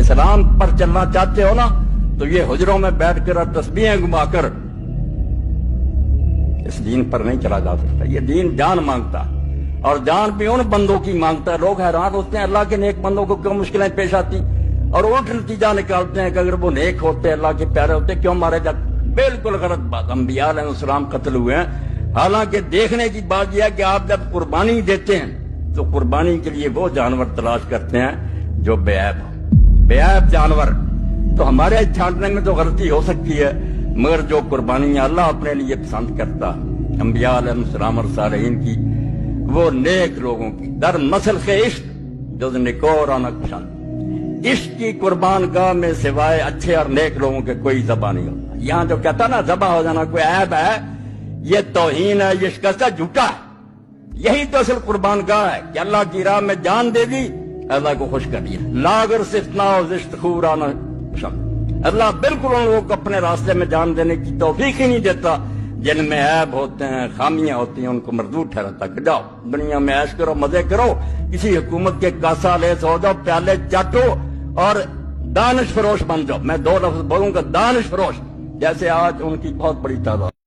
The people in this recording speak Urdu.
اسلام پر چلنا چاہتے ہو نا تو یہ حجروں میں بیٹھ کر اور تسبیحیں گما کر اس دین پر نہیں چلا جا سکتا. یہ دین جان مانگتا اور جان بھی ان بندوں کی مانگتا ہے. لوگ حیران ہوتے ہیں اللہ کے نیک بندوں کو کیوں مشکلیں پیش آتی اور الٹ نتیجہ نکالتے ہیں کہ اگر وہ نیک ہوتے اللہ کے پیارے ہوتے کیوں مارے جاتے. بالکل غلط بات. انبیاء علیہ السلام قتل ہوئے ہیں. حالانکہ دیکھنے کی بات یہ ہے کہ آپ جب قربانی دیتے ہیں تو قربانی کے لیے وہ جانور تلاش کرتے ہیں جو بے عیب ہو. بے عیب جانور تو ہمارے چھانٹنے میں تو غلطی ہو سکتی ہے مگر جو قربانی اللہ اپنے لیے پسند کرتا انبیاء علیہ السلام اور صالحین کی وہ نیک لوگوں کی در مسل کے عشق جز نکور آنک پسند. عشق کی قربان گاہ میں سوائے اچھے اور نیک لوگوں کے کوئی ذبح نہیں ہوتا. یہاں جو کہتا نا ذبح ہو جانا کوئی عیب ہے یہ توہین ہے, یہ شکستہ جھوٹا ہے. یہی تو اصل قربان گاہ ہے کہ اللہ کی راہ میں جان دے دی, اللہ کو خوش کر دیا. لاگر صفتنا و زشت خورانہ پسند. اللہ بالکل ان لوگوں کو اپنے راستے میں جان دینے کی توفیق ہی نہیں دیتا جن میں عیب ہوتے ہیں, خامیاں ہوتی ہیں, ان کو مردود ٹھہراتا کہ جاؤ دنیا میں عیش کرو, مزے کرو, کسی حکومت کے کاسا لیس ہو جاؤ, پیالے چاٹو اور دانش فروش بن جاؤ. میں دو لفظ بولوں گا, دانش فروش, جیسے آج ان کی بہت بڑی تعداد.